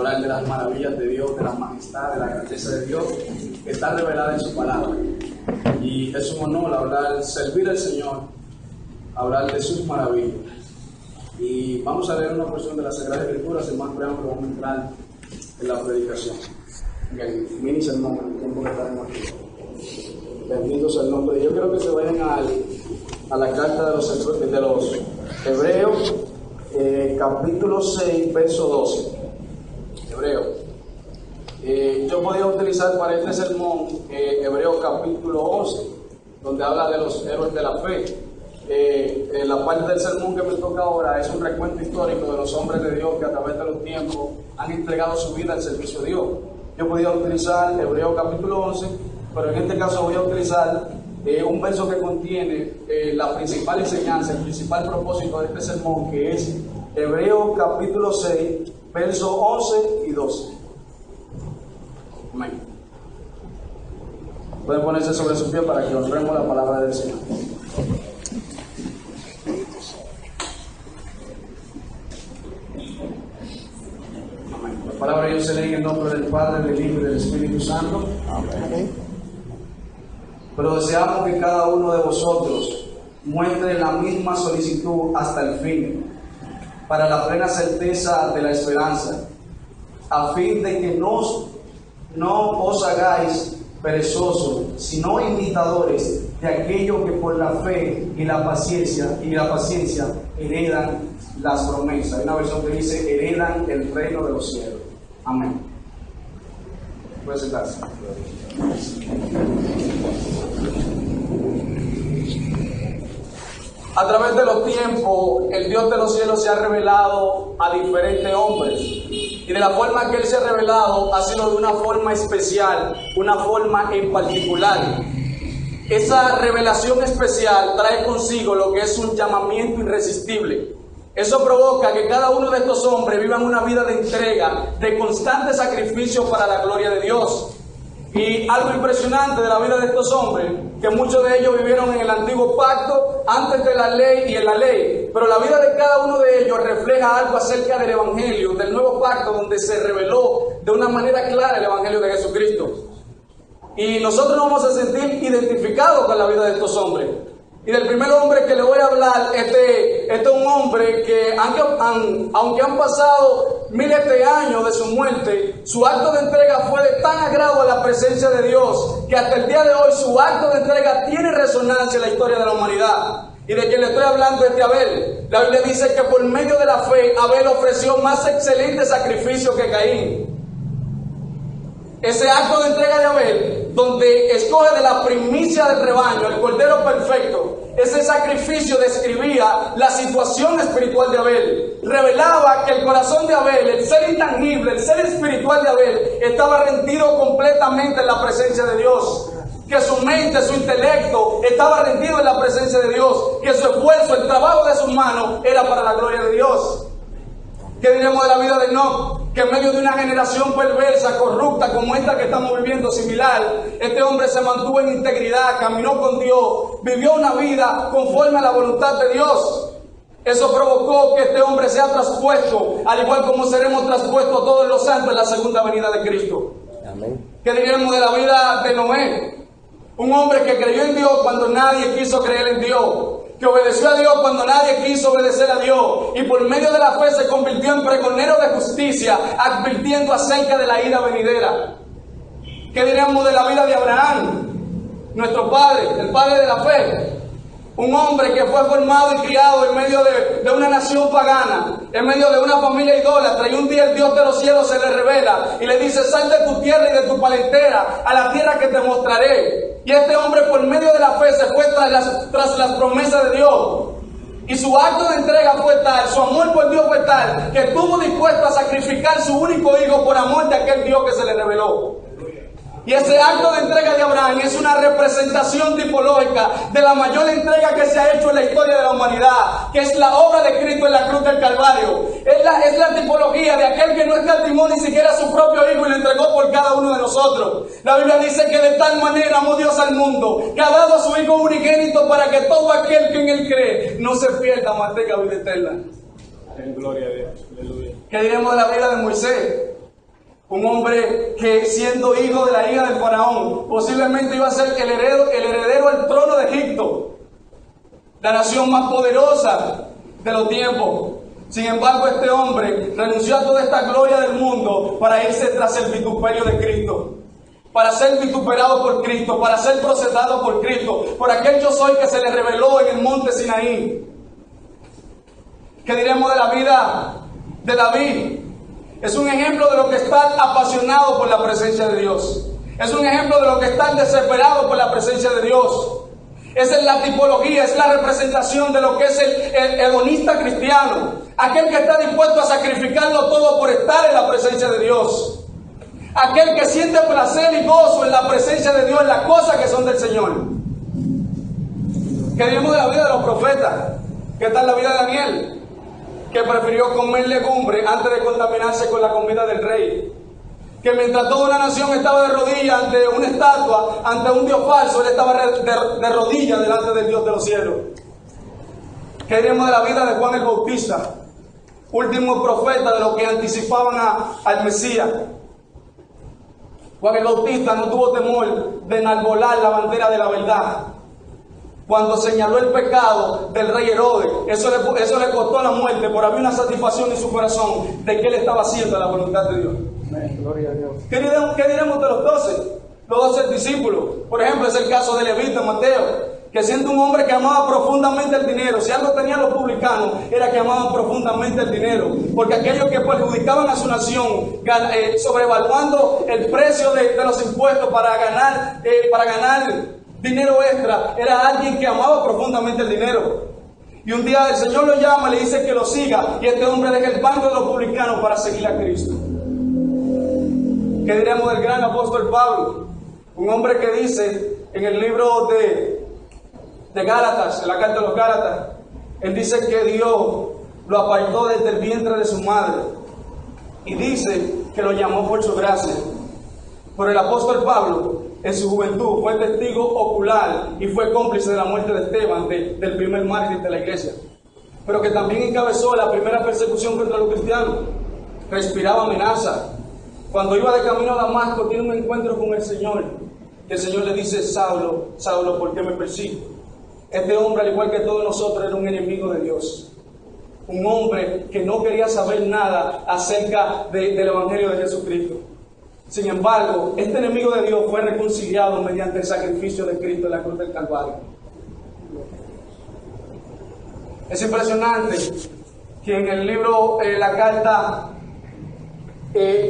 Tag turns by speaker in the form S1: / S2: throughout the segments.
S1: hablar de las maravillas de Dios, de la majestad, de la grandeza de Dios, que está revelada en su palabra. Y es un honor hablar, servir al Señor, hablar de sus maravillas. Y vamos a leer una porción de la Sagrada Escritura, sin más preámbulo, vamos a entrar en la predicación. El mini sermón, el tiempo que estaremos aquí. Bendito sea el nombre de Dios. Yo quiero que se vayan a la carta de los Hebreos, capítulo 6, verso 12. Hebreos. Yo podía utilizar para este sermón Hebreos capítulo 11, donde habla de los héroes de la fe. La parte del sermón que me toca ahora es un recuento histórico de los hombres de Dios que a través de los tiempos han entregado su vida al servicio de Dios. Yo podía utilizar Hebreos capítulo 11, pero en este caso voy a utilizar un verso que contiene la principal enseñanza, el principal propósito de este sermón, que es Hebreos capítulo 6, versos 11 y 12. Amén. Pueden ponerse sobre su pie para que honremos la palabra del Señor. Amén. La palabra de Dios se lee en el nombre del Padre, del Hijo y del Espíritu Santo. Amén. Pero deseamos que cada uno de vosotros muestre la misma solicitud hasta el fin, para la plena certeza de la esperanza, a fin de que no os hagáis perezosos, sino imitadores de aquellos que por la fe y la paciencia heredan las promesas. Hay una versión que dice heredan el reino de los cielos. Amén. Puede sentarse. A través de los tiempos, el Dios de los cielos se ha revelado a diferentes hombres. Y de la forma que Él se ha revelado ha sido de una forma especial, una forma en particular. Esa revelación especial trae consigo lo que es un llamamiento irresistible. Eso provoca que cada uno de estos hombres vivan una vida de entrega, de constante sacrificio para la gloria de Dios. Y algo impresionante de la vida de estos hombres, que muchos de ellos vivieron en el antiguo pacto, antes de la ley y en la ley, pero la vida de cada uno de ellos refleja algo acerca del evangelio, del nuevo pacto, donde se reveló de una manera clara el evangelio de Jesucristo. Y nosotros nos vamos a sentir identificados con la vida de estos hombres. Y del primer hombre que le voy a hablar, este es un hombre que aunque han pasado miles de años de su muerte, su acto de entrega fue de tan agrado a la presencia de Dios, que hasta el día de hoy su acto de entrega tiene resonancia en la historia de la humanidad. Y de quien le estoy hablando es de Abel. La Biblia dice que por medio de la fe, Abel ofreció más excelente sacrificio que Caín. Ese acto de entrega de Abel, donde escoge de la primicia del rebaño, el cordero perfecto, ese sacrificio describía la situación espiritual de Abel. Revelaba que el corazón de Abel, el ser intangible, el ser espiritual de Abel, estaba rendido completamente en la presencia de Dios. Que su mente, su intelecto estaba rendido en la presencia de Dios. Que su esfuerzo, el trabajo de sus manos era para la gloria de Dios. ¿Qué diremos de la vida de Enoc? Que en medio de una generación perversa, corrupta como esta que estamos viviendo, similar, este hombre se mantuvo en integridad, caminó con Dios, vivió una vida conforme a la voluntad de Dios. Eso provocó que este hombre sea traspuesto, al igual como seremos traspuestos todos los santos en la segunda venida de Cristo. Amén. ¿Qué diremos de la vida de Noé? Un hombre que creyó en Dios cuando nadie quiso creer en Dios, que obedeció a Dios cuando nadie quiso obedecer a Dios, y por medio de la fe se convirtió en pregonero de justicia, advirtiendo acerca de la ira venidera. ¿Qué diremos de la vida de Abraham, nuestro padre, el padre de la fe? Un hombre que fue formado y criado en medio de una nación pagana, en medio de una familia idólatra, y un día el Dios de los cielos se le revela y le dice: sal de tu tierra y de tu parentela a la tierra que te mostraré. Y este hombre, por medio de la fe, se fue tras las promesas de Dios. Y su acto de entrega fue tal, su amor por Dios fue tal, que estuvo dispuesto a sacrificar su único hijo por amor de aquel Dios que se le reveló. Y ese acto de entrega de Abraham es una representación tipológica de la mayor entrega que se ha hecho en la historia de la humanidad, que es la obra de Cristo en la cruz del Calvario. Es la tipología de aquel que no escatimó ni siquiera a su propio hijo y lo entregó por cada uno de nosotros. La Biblia dice que de tal manera amó Dios al mundo, que ha dado a su hijo unigénito para que todo aquel que en él cree no se pierda, mas tenga vida eterna. En gloria a Dios. Aleluya. ¿Qué diremos de la vida de Moisés? Un hombre que, siendo hijo de la hija del faraón, posiblemente iba a ser el heredero al trono de Egipto, la nación más poderosa de los tiempos. Sin embargo, este hombre renunció a toda esta gloria del mundo para irse tras el vituperio de Cristo, para ser vituperado por Cristo, para ser procesado por Cristo, por aquel yo soy que se le reveló en el monte Sinaí. ¿Qué diremos de la vida de David? Es un ejemplo de lo que estar apasionado por la presencia de Dios. Es un ejemplo de lo que estar desesperado por la presencia de Dios. Esa es la tipología, es la representación de lo que es el hedonista cristiano. Aquel que está dispuesto a sacrificarlo todo por estar en la presencia de Dios. Aquel que siente placer y gozo en la presencia de Dios, en las cosas que son del Señor. ¿Qué diremos de la vida de los profetas? ¿Qué tal la vida de Daniel? Que prefirió comer legumbre antes de contaminarse con la comida del rey. Que mientras toda una nación estaba de rodillas ante una estatua, ante un Dios falso, él estaba de rodillas delante del Dios de los cielos. ¿Qué diremos de la vida de Juan el Bautista? Último profeta de los que anticipaban al Mesías. Juan el Bautista no tuvo temor de enarbolar la bandera de la verdad. Cuando señaló el pecado del rey Herodes, eso le costó la muerte, pero había una satisfacción en su corazón de que él estaba haciendo la voluntad de Dios.
S2: Amén. Gloria a Dios.
S1: ¿Qué diremos de los 12? Los 12 discípulos. Por ejemplo, es el caso de Levita, Mateo, que siendo un hombre que amaba profundamente el dinero, si algo tenían los publicanos, era que amaban profundamente el dinero, porque aquellos que perjudicaban a su nación, sobrevaluando el precio de los impuestos para ganar dinero extra, era alguien que amaba profundamente el dinero. Y un día el Señor lo llama y le dice que lo siga, y este hombre deja el banco de los publicanos para seguir a Cristo. ¿Qué diremos del gran apóstol Pablo? Un hombre que dice en el libro de Gálatas, en la carta de los Gálatas, él dice que Dios lo apartó desde el vientre de su madre y dice que lo llamó por su gracia. Pero el apóstol Pablo, en su juventud, fue testigo ocular y fue cómplice de la muerte de Esteban, del primer mártir de la iglesia, pero que también encabezó la primera persecución contra los cristianos. Respiraba amenaza. Cuando iba de camino a Damasco, tiene un encuentro con el Señor. El Señor le dice: Saulo, Saulo, ¿por qué me persigues? Este hombre, al igual que todos nosotros, era un enemigo de Dios. Un hombre que no quería saber nada acerca del Evangelio de Jesucristo. Sin embargo, este enemigo de Dios fue reconciliado mediante el sacrificio de Cristo en la cruz del Calvario. Es impresionante que en el libro, la carta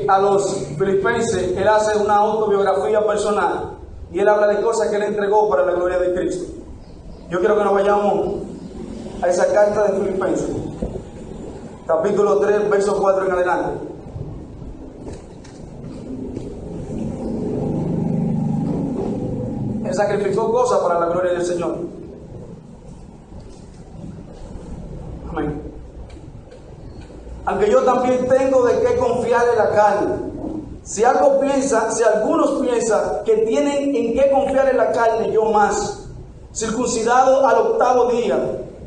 S1: a los filipenses, él hace una autobiografía personal y él habla de cosas que él entregó para la gloria de Cristo. Yo quiero que nos vayamos a esa carta de Filipenses, capítulo 3, verso 4 en adelante. Él sacrificó cosas para la gloria del Señor. Amén. Aunque yo también tengo de qué confiar en la carne. Si algunos piensan que tienen en qué confiar en la carne, yo más. Circuncidado al 8º día,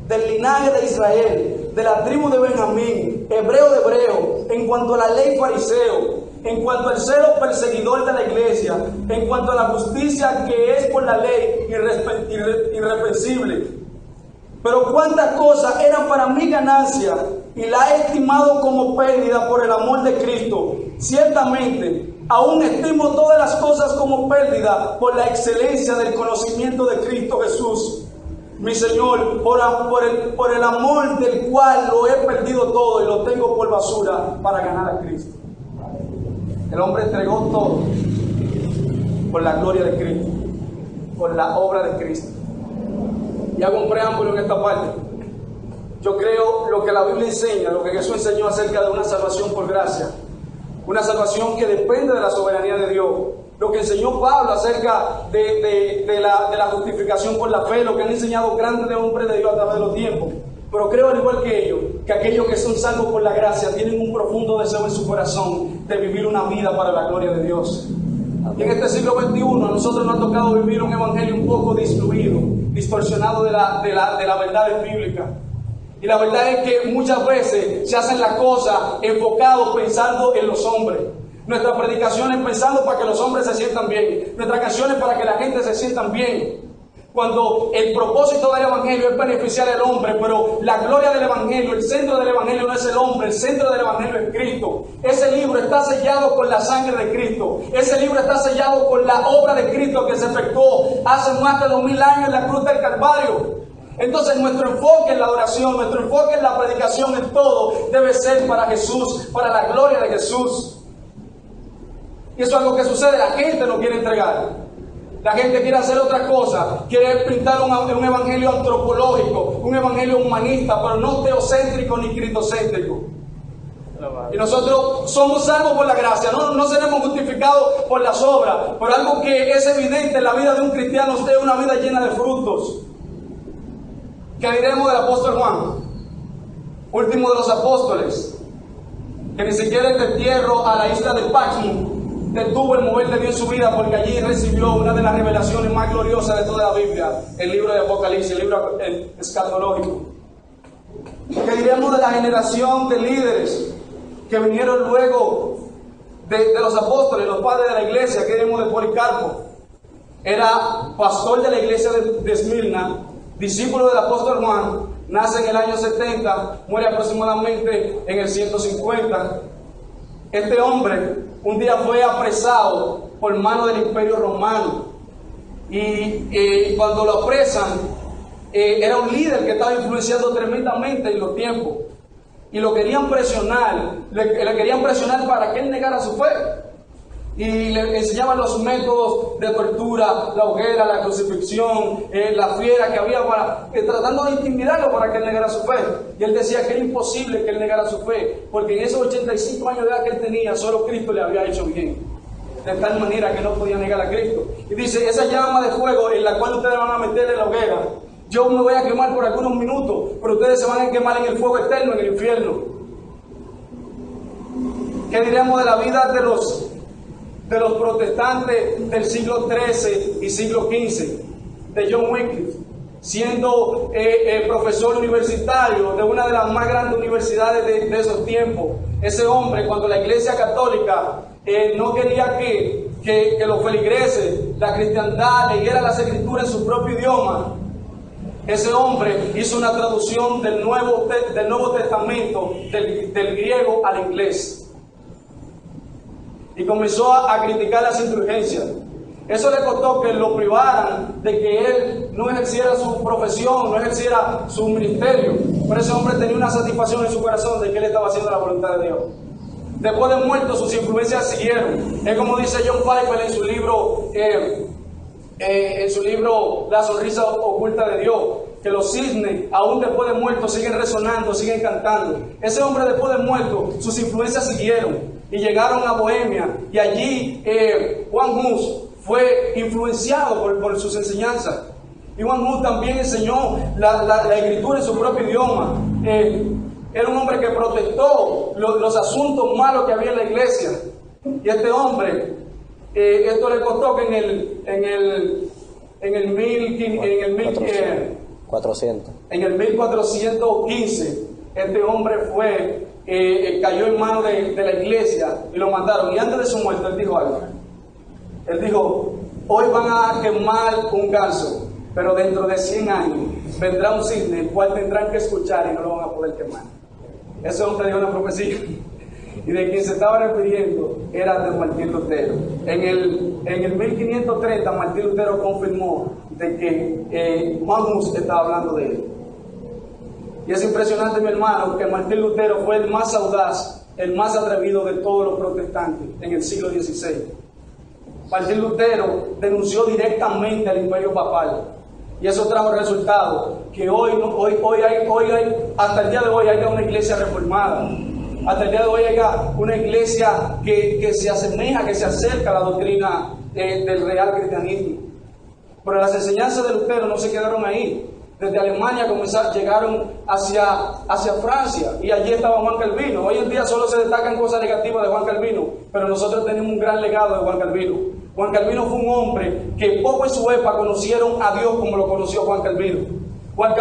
S1: del linaje de Israel, de la tribu de Benjamín, hebreo de hebreo, en cuanto a la ley fariseo, en cuanto al celo perseguidor de la iglesia, en cuanto a la justicia que es por la ley irreprensible. Pero cuántas cosas eran para mi ganancia y la he estimado como pérdida por el amor de Cristo. Ciertamente, aún estimo todas las cosas como pérdida por la excelencia del conocimiento de Cristo Jesús, mi Señor, por el amor del cual lo he perdido todo y lo tengo por basura para ganar a Cristo. El hombre entregó todo por la gloria de Cristo, por la obra de Cristo. Y hago un preámbulo en esta parte. Yo creo lo que la Biblia enseña, lo que Jesús enseñó acerca de una salvación por gracia, una salvación que depende de la soberanía de Dios. Lo que enseñó Pablo acerca de la justificación por la fe, lo que han enseñado grandes hombres de Dios a través de los tiempos. Pero creo, al igual que ellos, que aquellos que son salvos por la gracia tienen un profundo deseo en su corazón de vivir una vida para la gloria de Dios. Y en este siglo XXI a nosotros nos ha tocado vivir un evangelio un poco diluido, distorsionado de la verdad bíblica. Y la verdad es que muchas veces se hacen las cosas enfocados pensando en los hombres. Nuestras predicaciones pensando para que los hombres se sientan bien. Nuestras canciones para que la gente se sientan bien. Cuando el propósito del Evangelio es beneficiar al hombre, pero la gloria del Evangelio, el centro del Evangelio no es el hombre, el centro del Evangelio es Cristo. Ese libro está sellado con la sangre de Cristo. Ese libro está sellado con la obra de Cristo que se efectuó hace más de 2000 años en la cruz del Calvario. Entonces nuestro enfoque en la oración, nuestro enfoque en la predicación, en todo, debe ser para Jesús, para la gloria de Jesús. Y eso es algo que sucede, la gente no quiere entregar. La gente quiere hacer otra cosa, quiere pintar un evangelio antropológico, un evangelio humanista, pero no teocéntrico ni cristocéntrico. Y nosotros somos salvos por la gracia, no seremos justificados por las obras, pero algo que es evidente en la vida de un cristiano es una vida llena de frutos. ¿Qué diremos del apóstol Juan? Último de los apóstoles, que ni siquiera el destierro a la isla de Patmos detuvo el mover de Dios en su vida, porque allí recibió una de las revelaciones más gloriosas de toda la Biblia, el libro de Apocalipsis, el libro escatológico. ¿Qué diremos de la generación de líderes que vinieron luego de los apóstoles, los padres de la iglesia? ¿Qué diremos de Policarpo? Era pastor de la iglesia de Esmirna, discípulo del apóstol Juan, nace en el año 70, muere aproximadamente en el 150. Este hombre un día fue apresado por mano del Imperio Romano y cuando lo apresan, era un líder que estaba influenciando tremendamente en los tiempos y lo querían presionar, le querían presionar para que él negara su fe. Y le enseñaban los métodos de tortura, la hoguera, la crucifixión, la fiera que había tratando de intimidarlo para que él negara su fe. Y él decía que era imposible que él negara su fe, porque en esos 85 años de edad que él tenía, solo Cristo le había hecho bien. De tal manera que no podía negar a Cristo. Y dice, esa llama de fuego en la cual ustedes van a meter en la hoguera, yo me voy a quemar por algunos minutos, pero ustedes se van a quemar en el fuego eterno, en el infierno. ¿Qué diremos de la vida de los protestantes del siglo XIII y siglo XV, de John Wycliffe, siendo profesor universitario de una de las más grandes universidades de esos tiempos? Ese hombre, cuando la Iglesia Católica no quería que los feligreses, la cristiandad, leyera las Escrituras en su propio idioma, ese hombre hizo una traducción del Nuevo Testamento del griego al inglés. Y comenzó a criticar las indulgencias. Eso le costó que lo privaran de que él no ejerciera su profesión, no ejerciera su ministerio. Pero ese hombre tenía una satisfacción en su corazón de que él estaba haciendo la voluntad de Dios. Después de muerto, sus influencias siguieron. Es como dice John Piper en su libro La sonrisa oculta de Dios, que los cisnes, aún después de muerto, siguen resonando, siguen cantando. Ese hombre, después de muerto, sus influencias siguieron y llegaron a Bohemia, y allí Juan Hus fue influenciado por sus enseñanzas. Y Juan Hus también enseñó la escritura en su propio idioma. Era un hombre que protestó los asuntos malos que había en la iglesia. Y este hombre, esto le costó que en el 1415, este hombre cayó en manos de la iglesia y lo mataron. Y antes de su muerte, él dijo algo. Él dijo, hoy van a quemar un ganso, pero dentro de 100 años vendrá un cisne, el cual tendrán que escuchar y no lo van a poder quemar. Ese hombre dio una profecía. Y de quien se estaba refiriendo era de Martín Lutero. En el 1530, Martín Lutero confirmó de que Juan Hus estaba hablando de él. Y es impresionante, mi hermano, que Martín Lutero fue el más audaz, el más atrevido de todos los protestantes en el siglo XVI. Martín Lutero denunció directamente al imperio papal. Y eso trajo resultados que hoy hay, hasta el día de hoy, hay una iglesia reformada. Hasta el día de hoy hay una iglesia que se asemeja, que se acerca a la doctrina del real cristianismo. Pero las enseñanzas de Lutero no se quedaron ahí. Desde Alemania llegaron hacia Francia, y allí estaba Juan Calvino. Hoy en día solo se destacan cosas negativas de Juan Calvino, pero nosotros tenemos un gran legado de Juan Calvino. Juan Calvino fue un hombre que poco en su época conocieron a Dios como lo conoció Juan Calvino. Juan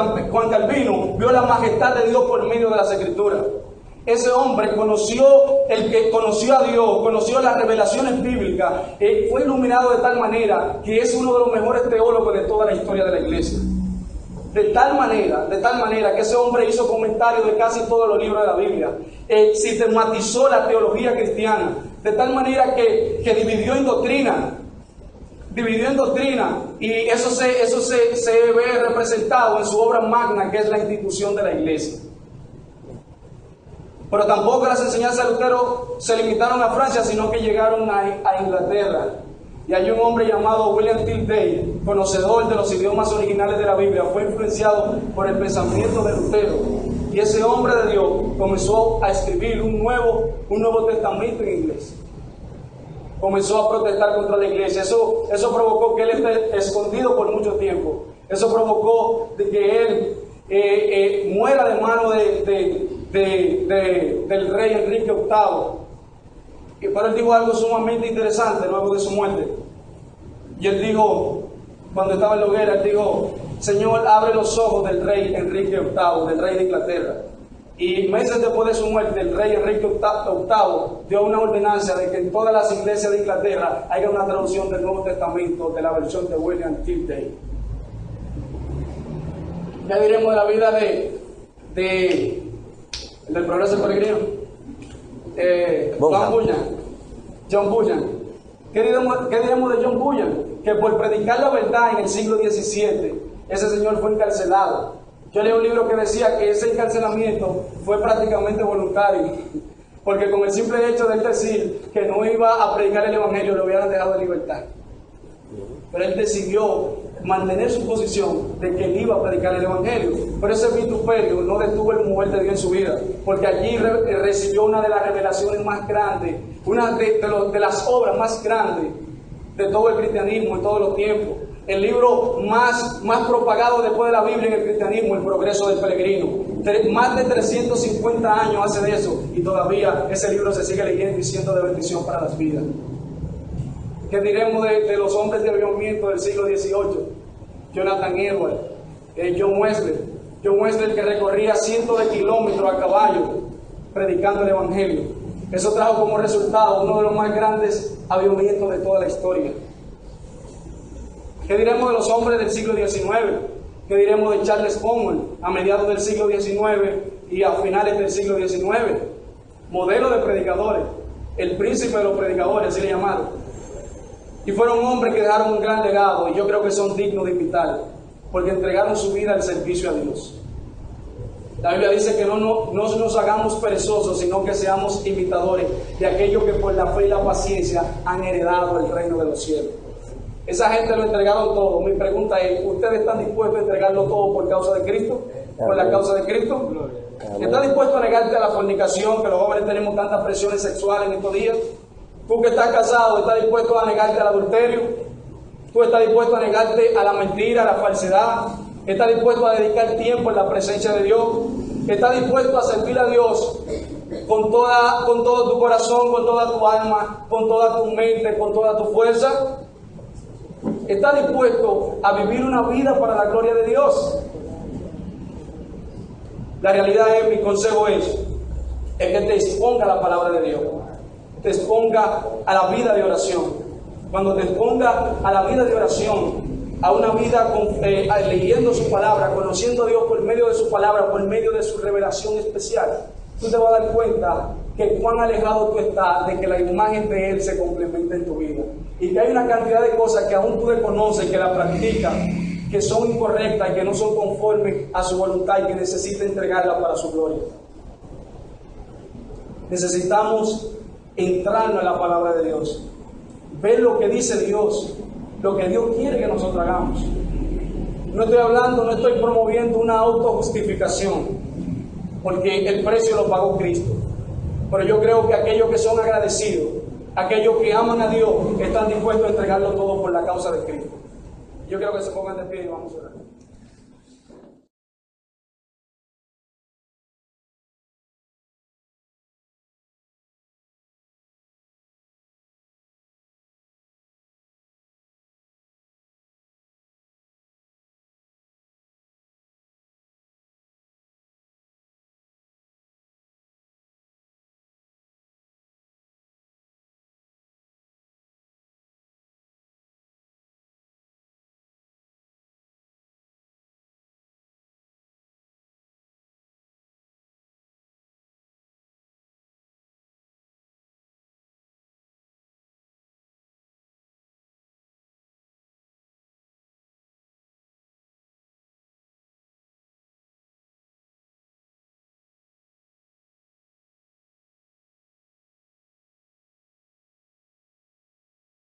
S1: Calvino vio la majestad de Dios por medio de las Escrituras. Ese hombre conoció a Dios, conoció las revelaciones bíblicas, fue iluminado de tal manera que es uno de los mejores teólogos de toda la historia de la iglesia. De tal manera que ese hombre hizo comentarios de casi todos los libros de la Biblia, sistematizó la teología cristiana, de tal manera que dividió en doctrina, y eso se ve representado en su obra magna, que es la institución de la iglesia. Pero tampoco las enseñanzas de Lutero se limitaron a Francia, sino que llegaron a Inglaterra. Y hay un hombre llamado William Tilday, conocedor de los idiomas originales de la Biblia, fue influenciado por el pensamiento de Lutero. Y ese hombre de Dios comenzó a escribir un nuevo testamento en inglés. Comenzó a protestar contra la iglesia. Eso provocó que él esté escondido por mucho tiempo. Eso provocó de que él muera de mano del rey Enrique VIII. Pero él dijo algo sumamente interesante luego de su muerte. Y él dijo, cuando estaba en la hoguera, él dijo: Señor, abre los ojos del rey Enrique VIII, del rey de Inglaterra. Y meses después de su muerte, el rey Enrique VIII dio una ordenanza de que en todas las iglesias de Inglaterra haya una traducción del Nuevo Testamento de la versión de William Tilday. Ya diremos de la vida del progreso peregrino. John Bunyan. ¿Qué diremos de John Bunyan? Que por predicar la verdad en el siglo XVII, ese señor fue encarcelado. Yo leí un libro que decía que ese encarcelamiento fue prácticamente voluntario, porque con el simple hecho de él decir que no iba a predicar el evangelio, lo hubieran dejado de libertad. Pero él decidió mantener su posición de que él iba a predicar el evangelio. Pero ese vituperio no detuvo el mover de Dios en su vida, porque allí recibió una de las revelaciones más grandes, una de las obras más grandes de todo el cristianismo en todos los tiempos. El libro más propagado después de la Biblia en el cristianismo, El Progreso del Peregrino. Más de 350 años hace de eso, y todavía ese libro se sigue leyendo y siendo de bendición para las vidas. ¿Qué diremos de los hombres de avivamiento del siglo XVIII? Jonathan Edwards, John Wesley, que recorría cientos de kilómetros a caballo predicando el evangelio. Eso trajo como resultado uno de los más grandes avivamientos de toda la historia. ¿Qué diremos de los hombres del siglo XIX? ¿Qué diremos de Charles Spurgeon a mediados del siglo XIX y a finales del siglo XIX? Modelo de predicadores, el príncipe de los predicadores, así le llamaron. Y fueron hombres que dejaron un gran legado, y yo creo que son dignos de imitar, porque entregaron su vida al servicio a Dios. La Biblia dice que no nos hagamos perezosos, sino que seamos imitadores de aquellos que por la fe y la paciencia han heredado el reino de los cielos. Esa gente lo entregaron todo. Mi pregunta es: ¿ustedes están dispuestos a entregarlo todo por causa de Cristo? ¿Por la causa de Cristo? ¿Estás dispuesto a negarte a la fornicación, que los jóvenes tenemos tantas presiones sexuales en estos días? Tú que estás casado, ¿estás dispuesto a negarte al adulterio? ¿Tú estás dispuesto a negarte a la mentira, a la falsedad? ¿Estás dispuesto a dedicar tiempo en la presencia de Dios? ¿Estás dispuesto a servir a Dios con todo tu corazón, con toda tu alma, con toda tu mente, con toda tu fuerza? ¿Estás dispuesto a vivir una vida para la gloria de Dios? La realidad es, mi consejo es que te exponga a la palabra de Dios, te exponga a la vida de oración. Cuando te exponga a la vida de oración, a una vida leyendo su palabra, conociendo a Dios por medio de su palabra, por medio de su revelación especial, tú te vas a dar cuenta que cuán alejado tú estás de que la imagen de Él se complemente en tu vida. Y que hay una cantidad de cosas que aún tú desconoces, que la practicas, que son incorrectas y que no son conformes a su voluntad y que necesita entregarla para su gloria. Necesitamos entrarnos en la palabra de Dios, ver lo que dice Dios, lo que Dios quiere que nosotros hagamos. No estoy promoviendo una autojustificación, porque el precio lo pagó Cristo. Pero yo creo que aquellos que son agradecidos, aquellos que aman a Dios, están dispuestos a entregarlo todo por la causa de Cristo. Yo creo que se pongan de pie y vamos a orar.